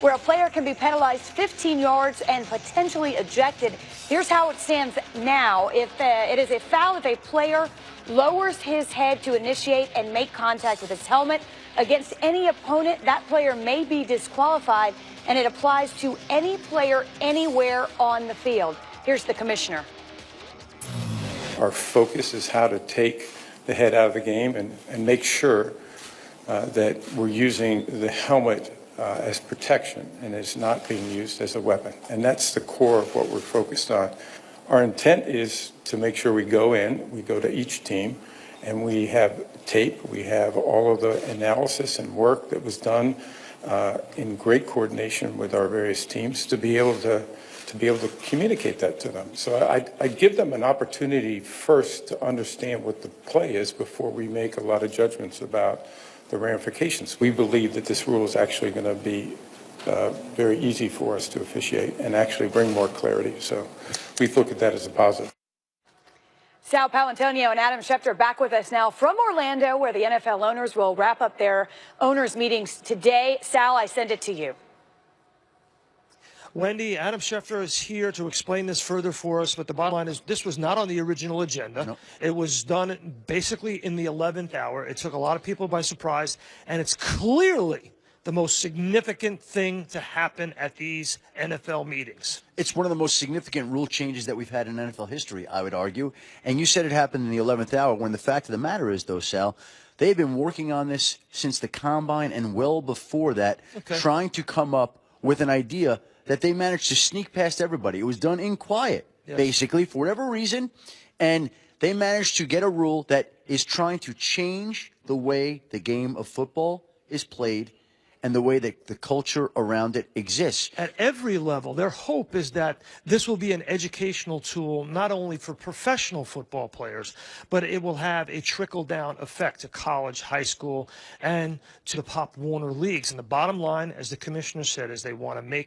where a player can be penalized 15 yards and potentially ejected. Here's how it stands now. If it is a foul if a player lowers his head to initiate and make contact with his helmet against any opponent, that player may be disqualified, and it applies to any player anywhere on the field. Here's the commissioner. Our focus is how to take the head out of the game and make sure that we're using the helmet as protection and is not being used as a weapon. And that's the core of what we're focused on. Our intent is to make sure we go to each team, and we have tape, we have all of the analysis and work that was done in great coordination with our various teams to be able to communicate that to them. So I give them an opportunity first to understand what the play is before we make a lot of judgments about the ramifications. We believe that this rule is actually going to be very easy for us to officiate and actually bring more clarity. So we look at that as a positive. Sal Paolantonio and Adam Schefter back with us now from Orlando, where the NFL owners will wrap up their owners meetings today. Sal, I send it to you. Wendy, Adam Schefter is here to explain this further for us, but the bottom line is this was not on the original agenda. Nope. It was done basically in the 11th hour. It took a lot of people by surprise, and it's clearly the most significant thing to happen at these NFL meetings. It's one of the most significant rule changes that we've had in NFL history, I would argue. And you said it happened in the 11th hour, when the fact of the matter is, though, Sal, they've been working on this since the Combine and well before that, trying to come up with an idea that they managed to sneak past everybody. It was done in quiet, basically, for whatever reason. And they managed to get a rule that is trying to change the way the game of football is played and the way that the culture around it exists. At every level, their hope is that this will be an educational tool not only for professional football players, but it will have a trickle-down effect to college, high school, and to the Pop Warner leagues. And the bottom line, as the commissioner said, is they want to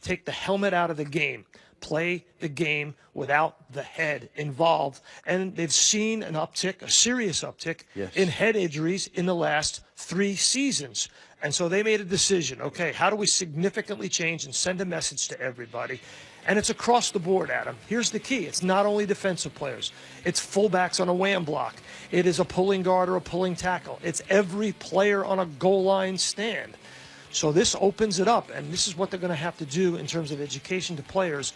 take the helmet out of the game, play the game without the head involved. And they've seen an uptick, a serious uptick, in head injuries in the last 3 seasons. And so they made a decision, okay, how do we significantly change and send a message to everybody? And it's across the board, Adam. Here's the key. It's not only defensive players. It's fullbacks on a wham block. It is a pulling guard or a pulling tackle. It's every player on a goal line stand. So this opens it up, and this is what they're going to have to do in terms of education to players.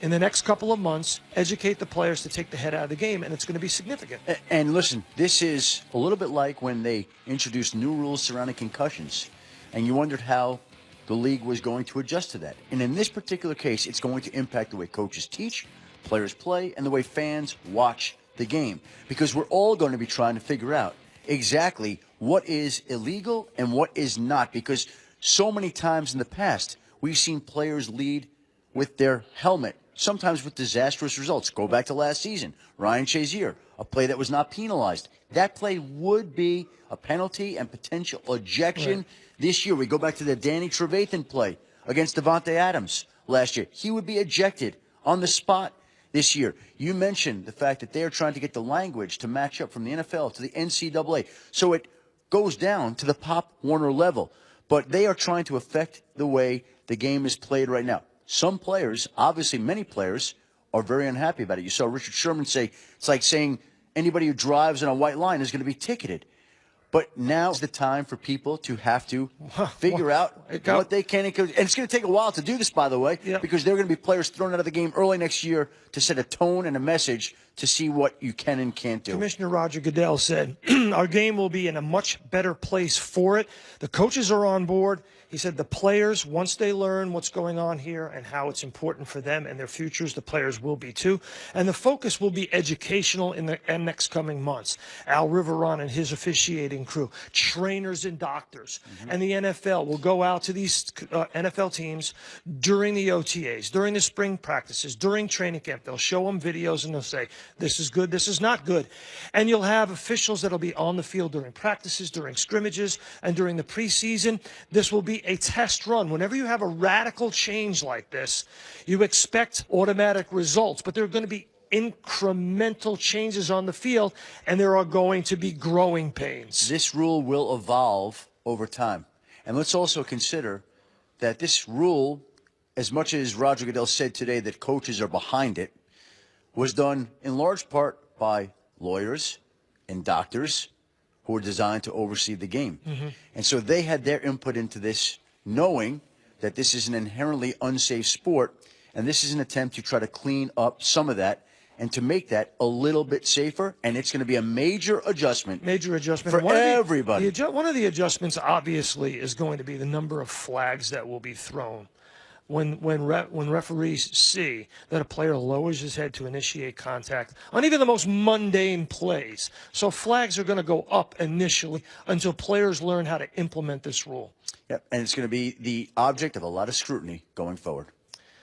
In the next couple of months, educate the players to take the head out of the game, and it's going to be significant. And listen, this is a little bit like when they introduced new rules surrounding concussions, and you wondered how the league was going to adjust to that. And in this particular case, it's going to impact the way coaches teach, players play, and the way fans watch the game, because we're all going to be trying to figure out exactly what is illegal and what is not, because so many times in the past, we've seen players lead with their helmet, sometimes with disastrous results. Go back to last season. Ryan Shazier, a play that was not penalized. That play would be a penalty and potential ejection this year. We go back to the Danny Trevathan play against Davante Adams last year. He would be ejected on the spot this year. You mentioned the fact that they're trying to get the language to match up from the NFL to the NCAA. So it goes down to the Pop Warner level. But they are trying to affect the way the game is played right now. Some players, obviously many players, are very unhappy about it. You saw Richard Sherman say, it's like saying anybody who drives on a white line is going to be ticketed. But now is the time for people to have to figure out what they can. And it's going to take a while to do this, by the way, because there are going to be players thrown out of the game early next year to set a tone and a message to see what you can and can't do. Commissioner Roger Goodell said, our game will be in a much better place for it. The coaches are on board. He said the players, once they learn what's going on here and how it's important for them and their futures, the players will be too. And the focus will be educational in the next coming months. Al Riveron and his officiating crew, trainers and doctors, and the NFL will go out to these NFL teams during the OTAs, during the spring practices, during training camp. They'll show them videos and they'll say, this is good, this is not good. And you'll have officials that'll be on the field during practices, during scrimmages, and during the preseason. This will be a test run. Whenever you have a radical change like this, you expect automatic results, but there are going to be incremental changes on the field, and there are going to be growing pains. This rule will evolve over time. And let's also consider that this rule, as much as Roger Goodell said today that coaches are behind it, was done in large part by lawyers and doctors who are designed to oversee the game. And so they had their input into this, knowing that this is an inherently unsafe sport, and this is an attempt to try to clean up some of that and to make that a little bit safer, and it's going to be a major adjustment. For everybody. One of the adjustments, obviously, is going to be the number of flags that will be thrown. When referees see that a player lowers his head to initiate contact on even the most mundane plays. So flags are going to go up initially until players learn how to implement this rule. Yep, and it's going to be the object of a lot of scrutiny going forward.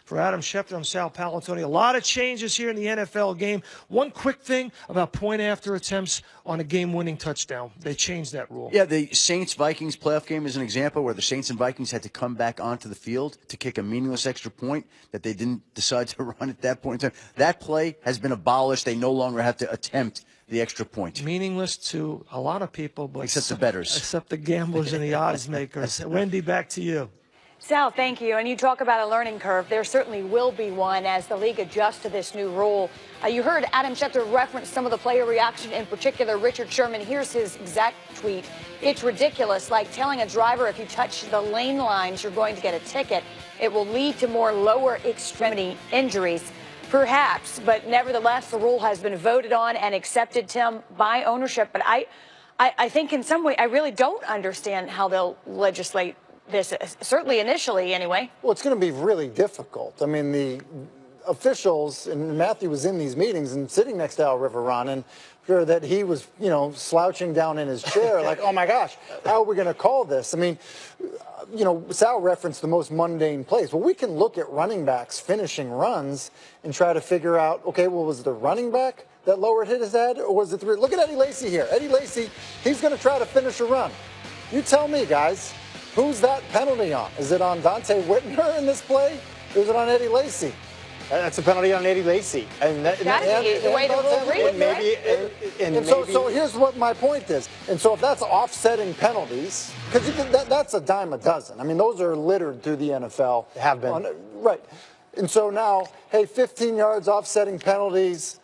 For Adam Schefter, I'm Sal Palatoni. A lot of changes here in the NFL game. One quick thing about point-after attempts on a game-winning touchdown. They changed that rule. Yeah, the Saints-Vikings playoff game is an example where the Saints and Vikings had to come back onto the field to kick a meaningless extra point that they didn't decide to run at that point in time. That play has been abolished. They no longer have to attempt the extra point. Meaningless to a lot of people, but except the bettors. Except the gamblers and the odds makers. Wendy, back to you. Sal, thank you. And you talk about a learning curve. There certainly will be one as the league adjusts to this new rule. You heard Adam Schefter reference some of the player reaction, in particular Richard Sherman. Here's his exact tweet. It's ridiculous, like telling a driver if you touch the lane lines, you're going to get a ticket. It will lead to more lower extremity injuries. Perhaps, but nevertheless, the rule has been voted on and accepted, Tim, by ownership. But I think in some way, I really don't understand how they'll legislate this, certainly initially anyway. Well, it's going to be really difficult. I mean, the officials, and Matthew was in these meetings and sitting next to Al Riveron, sure that he was, slouching down in his chair like, oh my gosh, how are we going to call this? I mean, Sal referenced the most mundane plays. Well, we can look at running backs finishing runs and try to figure out, okay, well, was it the running back that lowered his head, or was it look at Eddie Lacy here. Eddie Lacy, he's going to try to finish a run. You tell me, guys. Who's that penalty on? Is it on Dante Whitner in this play? Or is it on Eddie Lacy? That's a penalty on Eddie Lacy. And the way the rule reads, So here's what my point is. And so if that's offsetting penalties, because that's a dime a dozen. I mean, those are littered through the NFL. They have been. Right. And so now, hey, 15 yards offsetting penalties.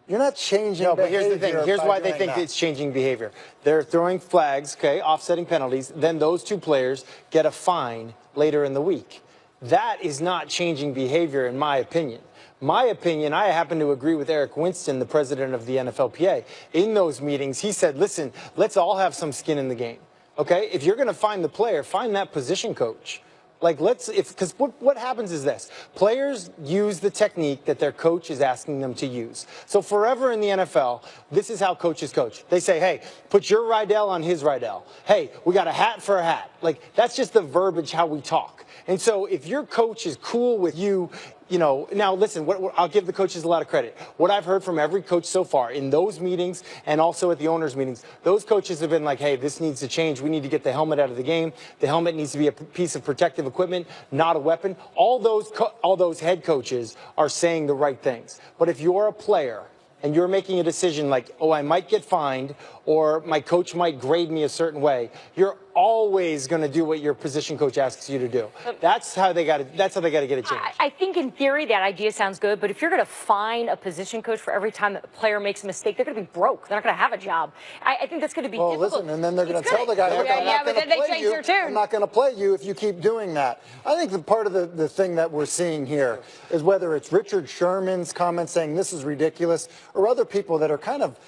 You're not changing No, but here's the thing. Here's why they think it's changing behavior. They're throwing flags, okay, offsetting penalties. Then those two players get a fine later in the week. That is not changing behavior, in my opinion. My opinion, I happen to agree with Eric Winston, the president of the NFLPA. In those meetings, he said, listen, let's all have some skin in the game, okay? If you're going to find the player, find that position coach. Like, because what happens is this. Players use the technique that their coach is asking them to use. So forever in the NFL, this is how coaches coach. They say, hey, put your Rydell on his Rydell. Hey, we got a hat for a hat. Like, that's just the verbiage how we talk. And so if your coach is cool with you, now listen, I'll give the coaches a lot of credit. What I've heard from every coach so far in those meetings and also at the owners' meetings, those coaches have been like, hey, this needs to change. We need to get the helmet out of the game. The helmet needs to be a piece of protective equipment, not a weapon. All those head coaches are saying the right things. But if you're a player and you're making a decision like, oh, I might get fined or my coach might grade me a certain way, you're always going to do what your position coach asks you to do. That's how they got to get it changed. I think in theory that idea sounds good, but if you're going to fine a position coach for every time that a player makes a mistake, they're going to be broke. They're not going to have a job. I think that's going to be difficult. Listen, and then they're going to tell the guy, look, I'm not going to play you if you keep doing that. I think the part of the thing that we're seeing here is whether it's Richard Sherman's comments saying this is ridiculous or other people that are kind of,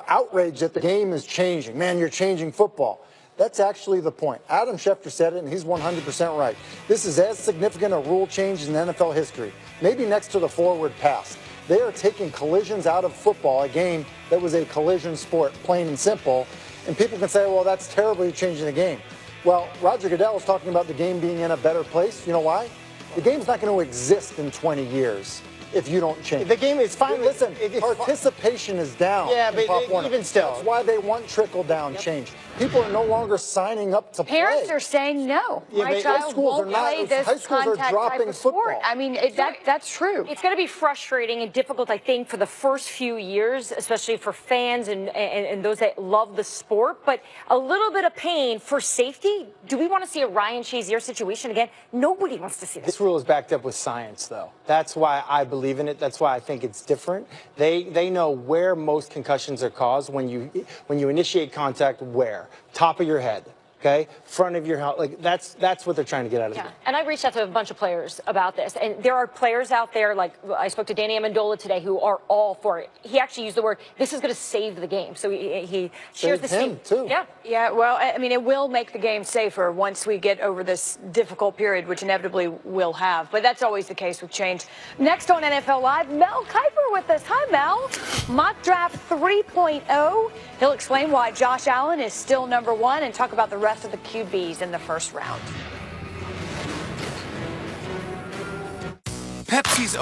outraged that the game is changing. Man, you're changing football. That's actually the point. Adam Schefter said it, and he's 100% right. This is as significant a rule change in NFL history, maybe next to the forward pass. They are taking collisions out of football, a game that was a collision sport, plain and simple. And people can say, well, that's terrible, you're changing the game. Well, Roger Goodell is talking about the game being in a better place. You know why? The game's not going to exist in 20 years if you don't change. The game is fine. Listen, participation is down. Yeah, in but Pop Warner. even still. That's why they want trickle-down change. People are no longer signing up to Parents play. are saying no. Yeah, My but child high schools won't are not- play this high schools are contact dropping type of sport. football. I mean, that's true. It's going to be frustrating and difficult, I think, for the first few years, especially for fans and those that love the sport. But a little bit of pain for safety. Do we want to see a Ryan Shazier situation again? Nobody wants to see this. This rule is backed up with science, though. That's why I believe in it. That's why I think it's different. They know where most concussions are caused when you initiate contact. Where? Top of your head. Okay, front of your house, like that's what they're trying to get out of the game. And I reached out to a bunch of players about this, and there are players out there, like I spoke to Danny Amendola today, who are all for it. He actually used the word, "This is going to save the game." So he shares the same. Too. Yeah. Yeah, well, I mean, it will make the game safer once we get over this difficult period, which inevitably we'll have. But that's always the case with change. Next on NFL Live, Mel Kiper with us. Hi, Mel. Mock Draft 3.0. He'll explain why Josh Allen is still #1 and talk about the rest of the QBs in the first round. Pepsi's